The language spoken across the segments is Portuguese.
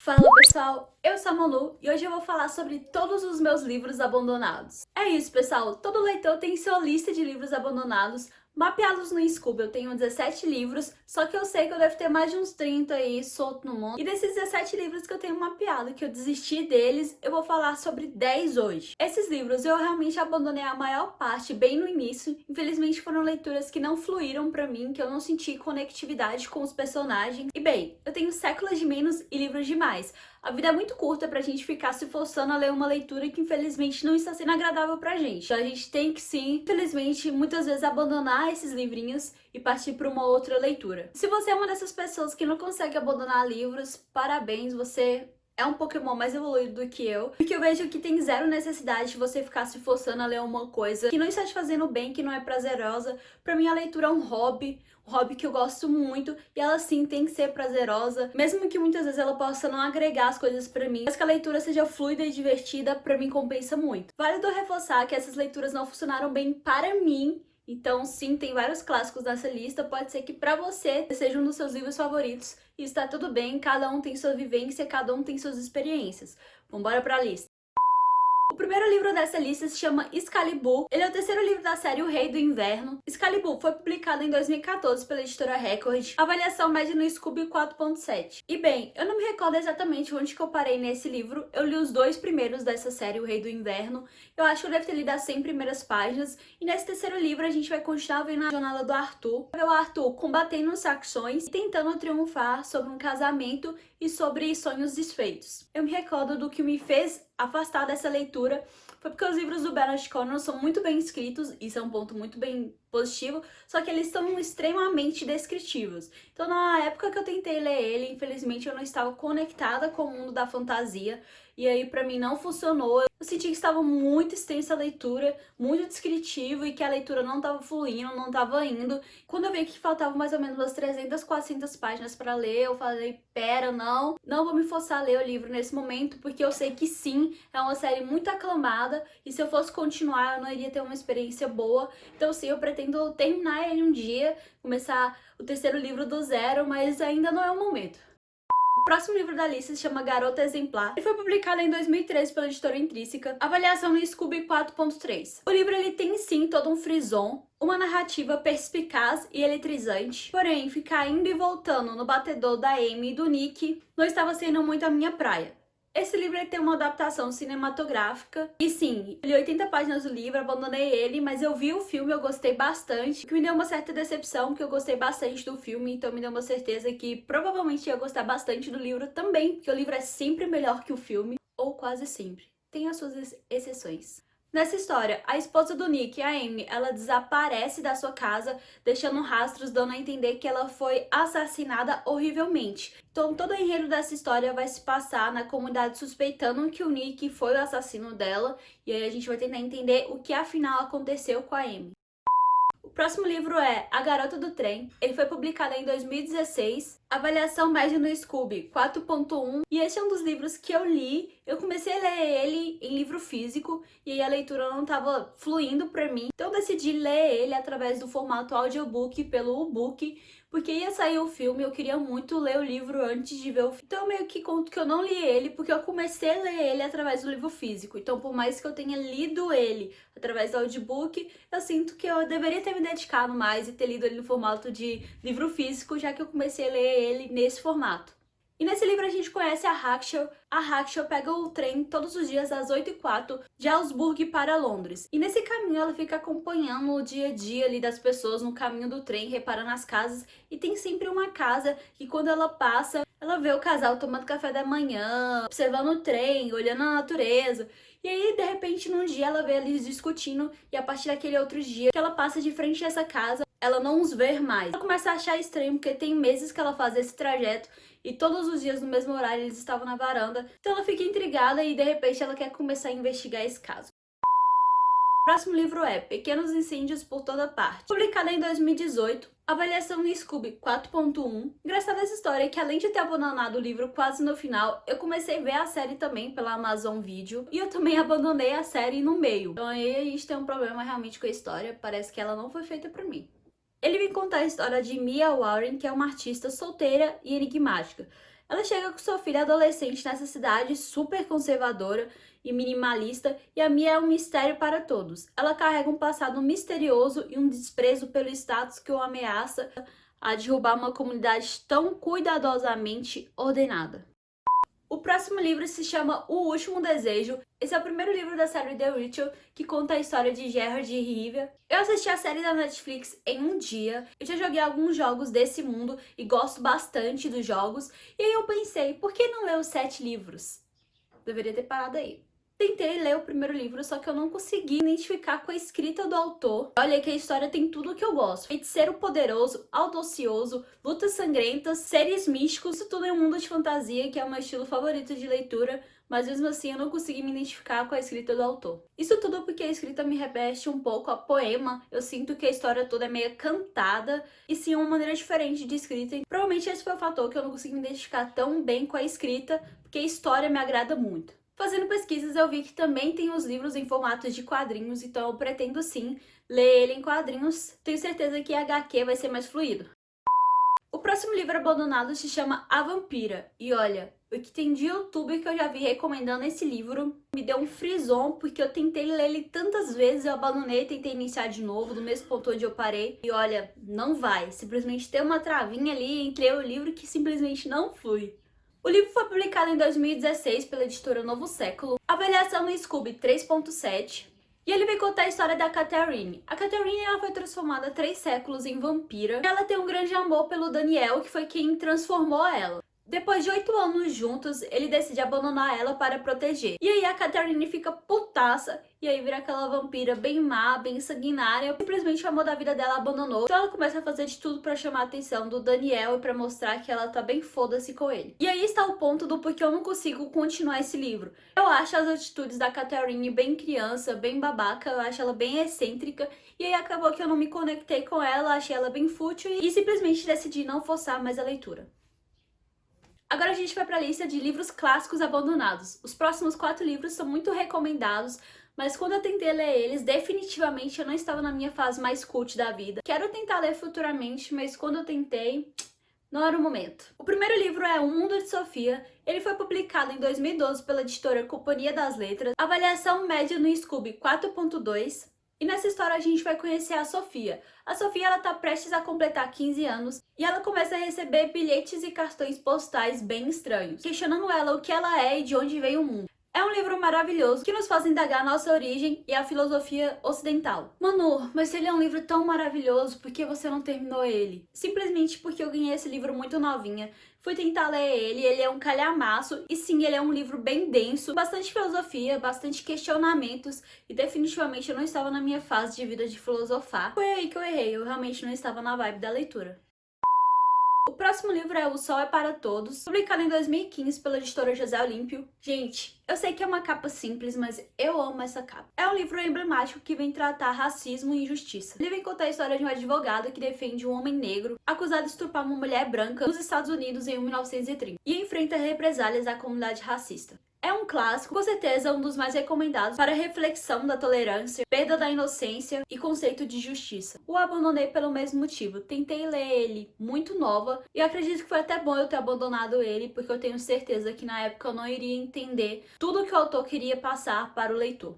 Fala pessoal, eu sou a Manu e hoje eu vou falar sobre todos os meus livros abandonados. É isso pessoal, todo leitor tem sua lista de livros abandonados, mapeados no Scooby. Eu tenho 17 livros, só que eu sei que eu devo ter mais de uns 30 aí solto no mundo. E desses 17 livros que eu tenho mapeado, que eu desisti deles, eu vou falar sobre 10 hoje. Esses livros eu realmente abandonei a maior parte bem no início, infelizmente foram leituras que não fluíram pra mim, que eu não senti conectividade com os personagens. E bem, eu tenho séculos de menos e livros demais. A vida é muito curta pra gente ficar se forçando a ler uma leitura que infelizmente não está sendo agradável pra gente. Então a gente tem que sim, infelizmente, muitas vezes abandonar esses livrinhos e partir para uma outra leitura. Se você é uma dessas pessoas que não consegue abandonar livros, parabéns, você é um Pokémon mais evoluído do que eu, porque eu vejo que tem zero necessidade de você ficar se forçando a ler uma coisa que não está te fazendo bem, que não é prazerosa. Pra mim a leitura é um hobby que eu gosto muito, e ela sim tem que ser prazerosa, mesmo que muitas vezes ela possa não agregar as coisas pra mim, mas que a leitura seja fluida e divertida, pra mim compensa muito. Válido reforçar que essas leituras não funcionaram bem para mim. Então, sim, tem vários clássicos nessa lista. Pode ser que pra você seja um dos seus livros favoritos. E está tudo bem, cada um tem sua vivência, cada um tem suas experiências. Vambora pra lista. O primeiro livro dessa lista se chama Excalibur. Ele é o terceiro livro da série O Rei do Inverno. Excalibur foi publicado em 2014 pela editora Record. Avaliação média no Scooby 4.7. E bem, eu não me recordo exatamente onde que eu parei nesse livro. Eu li os dois primeiros dessa série, O Rei do Inverno. Eu acho que eu devo ter lido as 100 primeiras páginas. E nesse terceiro livro a gente vai continuar vendo a jornada do Arthur. O Arthur combatendo os saxões e tentando triunfar sobre um casamento e sobre sonhos desfeitos. Eu me recordo do que me fez afastar dessa leitura foi porque os livros do Bernard Cornwell são muito bem escritos, isso é um ponto muito bem positivo, só que eles são extremamente descritivos. Então, na época que eu tentei ler ele, infelizmente eu não estava conectada com o mundo da fantasia, e aí pra mim não funcionou. Eu senti que estava muito extensa a leitura, muito descritivo, e que a leitura não estava fluindo, não estava indo. Quando eu vi que faltavam mais ou menos umas 300, 400 páginas para ler, eu falei, pera, não vou me forçar a ler o livro nesse momento, porque eu sei que sim, é uma série muito aclamada, e se eu fosse continuar eu não iria ter uma experiência boa. Então sim, eu pretendo terminar ele um dia, começar o terceiro livro do zero, mas ainda não é o momento. O próximo livro da lista se chama Garota Exemplar. Ele foi publicado em 2013 pela editora Intrínseca. Avaliação no Scooby 4.3. O livro ele tem sim todo um frisson, uma narrativa perspicaz e eletrizante, porém ficar indo e voltando no batedor da Amy e do Nick não estava sendo muito a minha praia. Esse livro ele tem uma adaptação cinematográfica. E sim, li 80 páginas do livro, abandonei ele, mas eu vi o filme, eu gostei bastante. O que me deu uma certa decepção, porque eu gostei bastante do filme, então me deu uma certeza que provavelmente ia gostar bastante do livro também, porque o livro é sempre melhor que o filme, ou quase sempre. Tem as suas exceções. Nessa história, a esposa do Nick, a Amy, ela desaparece da sua casa, deixando rastros, dando a entender que ela foi assassinada horrivelmente. Então, todo o enredo dessa história vai se passar na comunidade suspeitando que o Nick foi o assassino dela, e aí a gente vai tentar entender o que afinal aconteceu com a Amy. O próximo livro é A Garota do Trem. Ele foi publicado em 2016. Avaliação média no Scooby 4.1. E esse é um dos livros que eu li. Eu comecei a ler ele em livro físico e aí a leitura não estava fluindo para mim. Então eu decidi ler ele através do formato audiobook pelo e-book, porque ia sair o filme, eu queria muito ler o livro antes de ver o filme. Então eu meio que conto que eu não li ele, porque eu comecei a ler ele através do livro físico. Então por mais que eu tenha lido ele através do audiobook, eu sinto que eu deveria ter me dedicado mais e ter lido ele no formato de livro físico, já que eu comecei a ler ele nesse formato. E nesse livro a gente conhece a Hackshell. A Hackshell pega o trem todos os dias às 8h04 de Augsburg para Londres. E nesse caminho ela fica acompanhando o dia a dia ali das pessoas no caminho do trem, reparando as casas. E tem sempre uma casa que quando ela passa, ela vê o casal tomando café da manhã, observando o trem, olhando a natureza. E aí, de repente, num dia ela vê eles discutindo e a partir daquele outro dia que ela passa de frente a essa casa, ela não os vê mais. Ela começa a achar estranho porque tem meses que ela faz esse trajeto e todos os dias no mesmo horário eles estavam na varanda. Então ela fica intrigada e de repente ela quer começar a investigar esse caso. O próximo livro é Pequenos Incêndios por Toda Parte. Publicado em 2018, avaliação no Scooby 4.1. Engraçada essa história é que além de ter abandonado o livro quase no final, eu comecei a ver a série também pela Amazon Video e eu também abandonei a série no meio. Então aí a gente tem um problema realmente com a história, parece que ela não foi feita pra mim. Ele me conta a história de Mia Warren, que é uma artista solteira e enigmática. Ela chega com sua filha adolescente nessa cidade super conservadora e minimalista, e a Mia é um mistério para todos. Ela carrega um passado misterioso e um desprezo pelo status que o ameaça a derrubar uma comunidade tão cuidadosamente ordenada. O próximo livro se chama O Último Desejo. Esse é o primeiro livro da série The Ritual, que conta a história de Gerard e Rivia. Eu assisti a série da Netflix em um dia. Eu já joguei alguns jogos desse mundo e gosto bastante dos jogos. E aí eu pensei, por que não ler os 7 livros? Deveria ter parado aí. Tentei ler o primeiro livro, só que eu não consegui identificar com a escrita do autor. Olha que a história tem tudo o que eu gosto. Feiticeiro poderoso, audacioso, lutas sangrentas, seres místicos, isso tudo em um mundo de fantasia, que é o meu estilo favorito de leitura, mas mesmo assim eu não consegui me identificar com a escrita do autor. Isso tudo porque a escrita me remete um pouco a poema. Eu sinto que a história toda é meio cantada, e sim uma maneira diferente de escrita. E provavelmente esse foi o fator que eu não consegui me identificar tão bem com a escrita, porque a história me agrada muito. Fazendo pesquisas, eu vi que também tem os livros em formatos de quadrinhos, então eu pretendo sim ler ele em quadrinhos. Tenho certeza que a HQ vai ser mais fluido. O próximo livro abandonado se chama A Vampira. E olha, o que tem de youtuber que eu já vi recomendando esse livro me deu um frisson, porque eu tentei ler ele tantas vezes, eu abandonei, tentei iniciar de novo, do mesmo ponto onde eu parei. E olha, não vai. Simplesmente tem uma travinha ali entre eu e o livro que simplesmente não flui. O livro foi publicado em 2016 pela editora Novo Século, avaliação no Scooby 3.7, e ele vem contar a história da Catherine. A Catherine ela foi transformada há 3 séculos em vampira, e ela tem um grande amor pelo Daniel, que foi quem transformou ela. Depois de 8 anos juntos, ele decide abandonar ela para proteger. E aí a Catherine fica putaça, e aí vira aquela vampira bem má, bem sanguinária. Simplesmente o amor da vida dela abandonou. Então ela começa a fazer de tudo para chamar a atenção do Daniel e para mostrar que ela tá bem foda-se com ele. E aí está o ponto do porquê eu não consigo continuar esse livro. Eu acho as atitudes da Catherine bem criança, bem babaca, eu acho ela bem excêntrica. E aí acabou que eu não me conectei com ela, achei ela bem fútil e simplesmente decidi não forçar mais a leitura. Agora a gente vai para a lista de livros clássicos abandonados. Os próximos 4 livros são muito recomendados, mas quando eu tentei ler eles, definitivamente eu não estava na minha fase mais cult da vida. Quero tentar ler futuramente, mas quando eu tentei, não era o momento. O primeiro livro é O Mundo de Sofia. Ele foi publicado em 2012 pela editora Companhia das Letras. Avaliação média no Scooby 4.2. E nessa história a gente vai conhecer a Sofia. A Sofia ela tá prestes a completar 15 anos e ela começa a receber bilhetes e cartões postais bem estranhos, questionando ela o que ela é e de onde veio o mundo. É um livro maravilhoso que nos faz indagar a nossa origem e a filosofia ocidental. Manu, mas se ele é um livro tão maravilhoso, por que você não terminou ele? Simplesmente porque eu ganhei esse livro muito novinha. Fui tentar ler ele é um calhamaço e sim, ele é um livro bem denso, bastante filosofia, bastante questionamentos e definitivamente eu não estava na minha fase de vida de filosofar. Foi aí que eu errei, eu realmente não estava na vibe da leitura. O próximo livro é O Sol é para Todos, publicado em 2015 pela editora José Olímpio. Gente, eu sei que é uma capa simples, mas eu amo essa capa. É um livro emblemático que vem tratar racismo e injustiça. Ele vem contar a história de um advogado que defende um homem negro acusado de estuprar uma mulher branca nos Estados Unidos em 1930 e enfrenta represálias da comunidade racista. É um clássico, com certeza um dos mais recomendados para reflexão da tolerância, perda da inocência e conceito de justiça. O abandonei pelo mesmo motivo. Tentei ler ele muito nova e acredito que foi até bom eu ter abandonado ele, porque eu tenho certeza que na época eu não iria entender tudo que o autor queria passar para o leitor.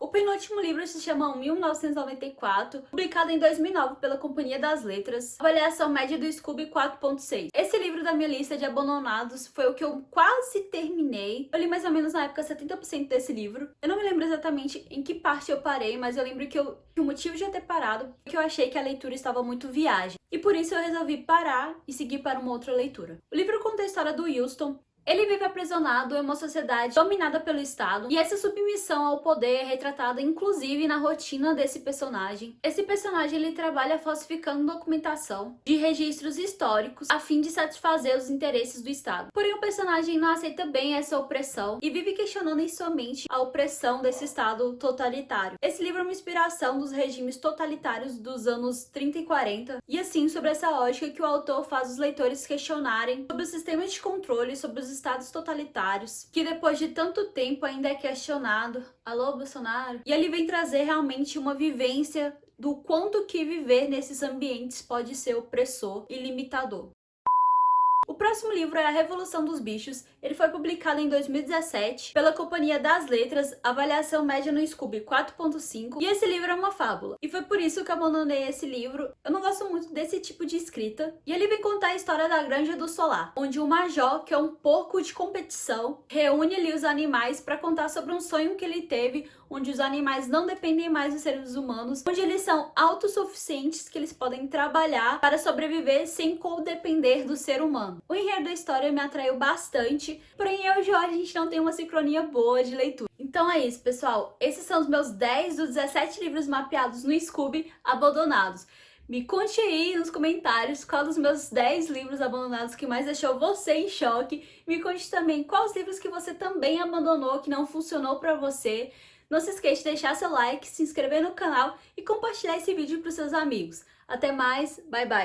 O penúltimo livro se chama 1994, publicado em 2009 pela Companhia das Letras, avaliação média do Scooby 4.6. Esse livro da minha lista de abandonados foi o que eu quase terminei. Eu li mais ou menos na época 70% desse livro. Eu não me lembro exatamente em que parte eu parei, mas eu lembro que o motivo de eu ter parado é que eu achei que a leitura estava muito viagem. E por isso eu resolvi parar e seguir para uma outra leitura. O livro conta a história do Houston. Ele vive aprisionado em uma sociedade dominada pelo Estado, e essa submissão ao poder é retratada inclusive na rotina desse personagem. Esse personagem ele trabalha falsificando documentação de registros históricos a fim de satisfazer os interesses do Estado. Porém, o personagem não aceita bem essa opressão e vive questionando em sua mente a opressão desse Estado totalitário. Esse livro é uma inspiração dos regimes totalitários dos anos 30 e 40, e assim, sobre essa lógica que o autor faz os leitores questionarem sobre o sistema de controle, sobre os estados totalitários, que depois de tanto tempo ainda é questionado. Alô, Bolsonaro? E ele vem trazer realmente uma vivência do quanto que viver nesses ambientes pode ser opressor e limitador. O próximo livro é A Revolução dos Bichos. Ele foi publicado em 2017 pela Companhia das Letras, avaliação média no Scooby 4.5, e esse livro é uma fábula. E foi por isso que eu abandonei esse livro. Eu não gosto muito desse tipo de escrita. E ele vem contar a história da Granja do Solar, onde o Major, que é um porco de competição, reúne ali os animais para contar sobre um sonho que ele teve, onde os animais não dependem mais dos seres humanos, onde eles são autossuficientes, que eles podem trabalhar para sobreviver sem codepender do ser humano. O enredo da história me atraiu bastante, porém eu e o Jorge a gente não tem uma sincronia boa de leitura. Então é isso, pessoal. Esses são os meus 10 dos 17 livros mapeados no Scooby abandonados. Me conte aí nos comentários qual dos meus 10 livros abandonados que mais deixou você em choque. Me conte também quais livros que você também abandonou, que não funcionou pra você. Não se esqueça de deixar seu like, se inscrever no canal e compartilhar esse vídeo para os seus amigos. Até mais, bye bye!